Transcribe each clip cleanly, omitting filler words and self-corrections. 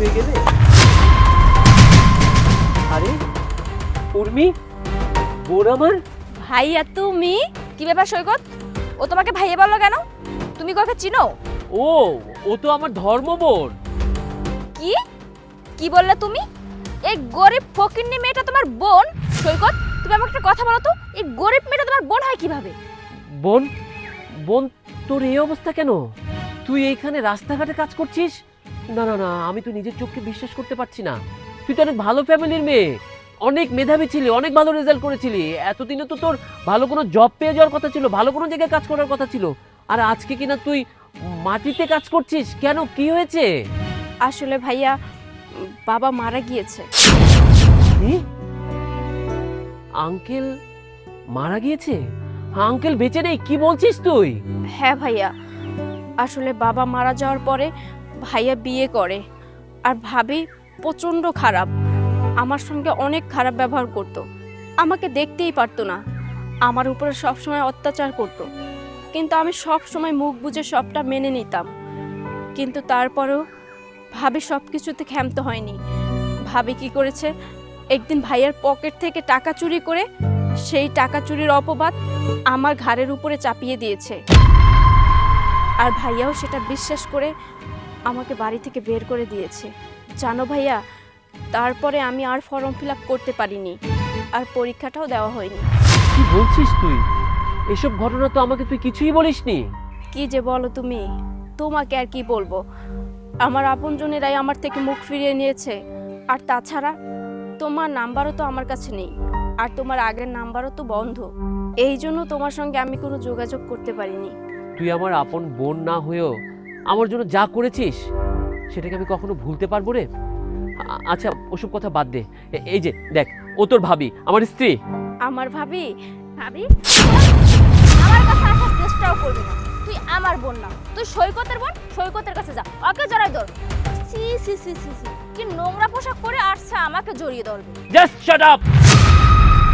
হয়ে গেলে। আরে উর্মি, বোন আমার। ভাইয়া তুমি? কি ব্যাপার সৈকত? ও তোমাকে ভাইয়া বললো কেন? তুমি কাকে চিনো? ও ও তো আমার ধর্ম বোন। কি কি বললে তুমি? এই গরিব ফকিন্নি মেয়েটা তোমার বোন? সৈকত, তুমি আমাকে একটা কথা বলো তো, এই গরিব মেয়েটা তোমার বোন হয় কিভাবে? বোন? বোন তোর এই অবস্থা কেন? তুই এইখানে রাস্তাঘাটে কাজ করছিস? না না না, আমি তো নিজের চোখকে বিশ্বাস করতে পারছি না। তুই তো অনেক ভালো ফ্যামিলির মেয়ে, অনেক মেধাবী ছিলি, অনেক ভালো রেজাল্ট করেছিলি। এতদিনে তো তোর ভালো কোনো জব পেয়ে যাওয়ার কথা ছিল, ভালো কোনো জায়গায় কাজ করার কথা ছিল। আর আজকে কিনা তুই মাটিতে কাজ করছিস কেন? কি হয়েছে? আসলে ভাইয়া, বাবা মারা গিয়েছে। কি? আঙ্কেল মারা গিয়েছে? আঙ্কেল বেঁচে নেই? কি বলছিস তুই? হ্যাঁ ভাইয়া, আসলে বাবা মারা যাওয়ার পরে ভাইয়া বিয়ে করে। আর ভাবি প্রচণ্ড খারাপ, আমার সঙ্গে অনেক খারাপ ব্যবহার করত। আমাকে দেখতেই পারতো না, আমার উপরে সবসময় অত্যাচার করত। কিন্তু আমি সব সময় মুখ বুজে সবটা মেনে নিতাম। কিন্তু তারপরেও ভাবি সব কিছুতে ক্ষান্ত হয়নি। ভাবি কি করেছে, একদিন ভাইয়ার পকেট থেকে টাকা চুরি করে সেই টাকা চুরির অপবাদ আমার ঘাড়ের উপরে চাপিয়ে দিয়েছে। আর ভাইয়াও সেটা বিশ্বাস করে আমাকে বাড়ি থেকে বের করে দিয়েছে। জানো ভাইয়া, তারপরে আমি আর ফর্ম ফিল আপ করতে পারিনি, আর পরীক্ষাটাও দেওয়া হয়নি। কি বলছিস তুই? এসব ঘটনা তো আমাকে তুই কিছুই বলিসনি। কি যে বলো তুমি, তোমাকে আর কি বলবো। আমার আপনজনেরাই আমার থেকে মুখ ফিরিয়ে নিয়েছে। আর তাছাড়া তোমার নাম্বারও তো আমার কাছে নেই, আর তোমার আগের নাম্বারও তো বন্ধ। এই জন্য তোমার সঙ্গে আমি কোনো যোগাযোগ করতে পারিনি। তুই আমার আপন বোন না হয়েও আমার জন্য যা করেছিস সেটাকে আমি কখনো ভুলতে পারবো রে? আচ্ছা ওসব কথা বাদ দে। এই যে দেখ, ও তোর ভাবি, আমার স্ত্রী। আমার ভাবি? ভাবি আমার কাছে আসার চেষ্টাও করবি না। তুই আমার বোন না, তুই সৈকতের বোন। সৈকতের কাছে যা, ওকে জড়াই ধর। সি সি সি সি সি, কি নোংরা পোশাক পরে আসছে আমাকে জড়িয়ে ধরবে। Just shut up!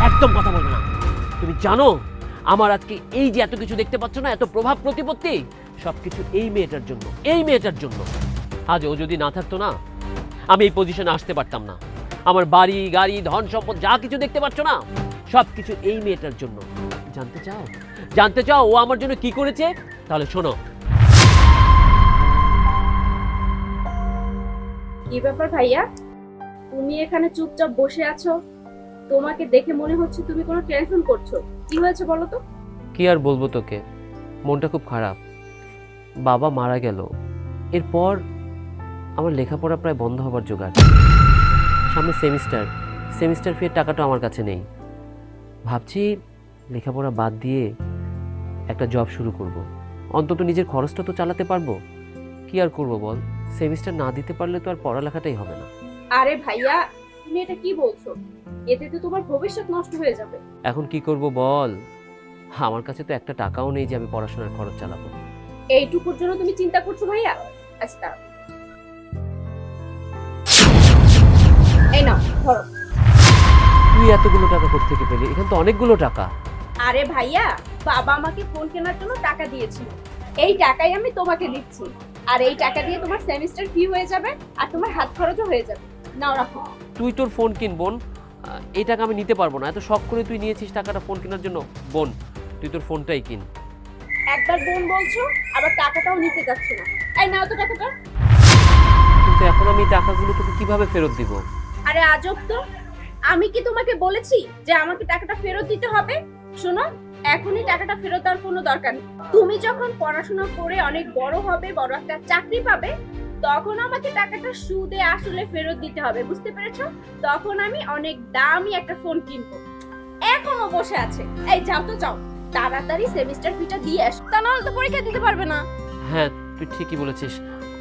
একদম কথা বলবে না। তুমি জানো আমার আজকে এই যে এত কিছু দেখতে পাচ্ছ না, এত প্রভাব প্রতিপত্তি, সবকিছু এই মেয়েটার জন্য, এই মেয়েটার জন্য। আজ ও যদি না থাকতো না, আমি এই পজিশনে আসতে পারতাম না। আমার বাড়ি গাড়ি ধন সম্পদ যা কিছু দেখতে পাচ্ছ না, সবকিছু এই মেয়েটার জন্য। জানতে চাও? জানতে চাও ও আমার জন্য কি করেছে? তাহলে শোনো। কি ব্যাপার ভাইয়া, তুমি এখানে চুপচাপ বসে আছো? তোমাকে দেখে মনে হচ্ছে তুমি কোনো টেনশন করছো। কি হয়েছে বলো তো? কি আর বলবো তোকে, মনটা খুব খারাপ। বাবা মারা গেল, এরপর আমার লেখাপড়া প্রায় বন্ধ হবার জোগাড়। সামনে সেমিস্টার ফির টাকাটা আমার কাছে নেই। ভাবছি লেখাপড়া বাদ দিয়ে একটা জব শুরু করব, অন্তত নিজের খরচটা তো চালাতে পারবো। কি আর করব বল, সেমিস্টার না দিতে পারলে তো আর পড়ালেখাটাই হবে না। আরে ভাইয়া, তুমি এটা কি বলছো? এতে তো তোমার ভবিষ্যৎ নষ্ট হয়ে যাবে। এখন কি করব বল, আমার কাছে তো একটা টাকাও নেই যে আমি পড়াশোনার খরচ চালাবো। এইটুকুর জন্য তুমি চিন্তা করছো ভাইয়া? আচ্ছা দাঁড়াও। এই নাও ধরো। তুই এতগুলো টাকা কোথা থেকে পেলি? এখানে তো অনেকগুলো টাকা। আরে ভাইয়া, বাবা আমাকে ফোন কেনার জন্য টাকা দিয়েছিল, এই টাকাই আমি তোমাকে দিচ্ছি। আর এই টাকা দিয়ে তোমার সেমিস্টার ফি হয়ে যাবে, আর তোমার হাত খরচও হয়ে যাবে। নাও রাখো। তুই তোর ফোন কিন বোন, এই টাকা আমি নিতে পারবো না। এত শখ করে তুই নিয়েছিস টাকাটা ফোন কেনার জন্য। বোন তুই তোর ফোনটাই কিন। একবার বোন বলছো, আবার টাকাটাও নিতে যাচ্ছ না। এই নাও তো টাকাটা। কিন্তু এখন আমি টাকাগুলো তোকে কিভাবে ফেরত দিব? আরে আজব তো, আমি কি তোমাকে বলেছি যে আমাকে টাকাটা ফেরত দিতে হবে? শোনো, এখনই টাকাটা ফেরত দেওয়ার কোনো দরকার নেই। তুমি যখন পড়াশোনা করে অনেক বড় হবে, বড় একটা চাকরি পাবে, তখন আমাকে টাকাটা সুদে আসলে ফেরত দিতে হবে, বুঝতে পেরেছো? তখন আমি অনেক দামি একটা ফোন কিনবো। এখনো বসে আছে, এই যাও তো যাও, তাড়াতাড়ি সেমিস্টার ফিটা দিয়ে আসো, তা নাহলে তো পরীক্ষা দিতে পারবে না। হ্যাঁ তুই ঠিকই বলেছিস,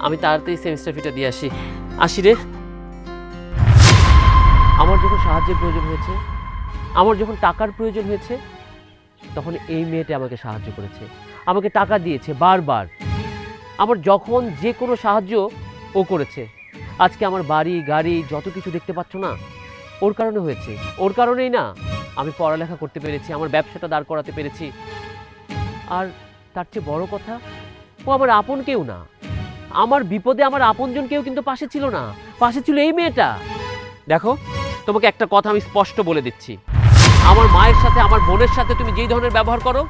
আমি তাড়াতাড়ি সেমিস্টার ফিটা দিয়ে আসি রে। আমার যখন সাহায্যের প্রয়োজন হয়েছে, আমার যখন টাকার প্রয়োজন হয়েছে, তখন এই মেয়েটা আমাকে সাহায্য করেছে, আমাকে টাকা দিয়েছে বারবার। আমার যখন যে কোনো সাহায্য ও করেছে। আজকে আমার বাড়ি গাড়ি যত কিছু দেখতে পাচ্ছ না, ওর কারণে হয়েছে। ওর কারণেই না আমি পড়ালেখা করতে পেরেছি, আমার ব্যবসাটা দাঁড় করাতে পেরেছি। আর তার চেয়ে বড় কথা, ও আমার আপন কেউ না, আমার বিপদে আমার আপনজন কেউ কিন্তু পাশে ছিল না, পাশে ছিল এই মেয়েটা। দেখো, তোমাকে একটা কথা আমি স্পষ্ট বলে দিচ্ছি, আমার মায়ের সাথে আমার বোনের সাথে তুমি যেই ধরনের ব্যবহার করো,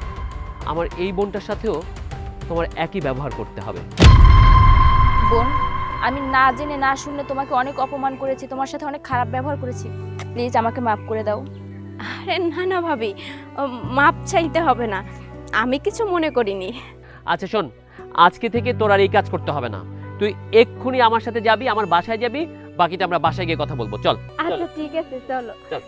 আমার এই বোনটার সাথেও তোমার একই ব্যবহার করতে হবে। বোন, আমি না জেনে না শুনে তোমাকে অনেক অপমান করেছি, তোমার সাথে অনেক খারাপ ব্যবহার করেছি, প্লিজ আমাকে মাফ করে দাও। আরে না না ভাবি, মাপ চাইতে হবে না, আমি কিছু মনে করিনি। আচ্ছা শোন, আজকে থেকে তোর আর এই কাজ করতে হবে না, তুই এক্ষুনি আমার সাথে যাবি, আমার বাসায় যাবি, বাকিটা আমরা বাসায় গিয়ে কথা বলবো। চল আচ্ছা ঠিক আছে, চলো। চল।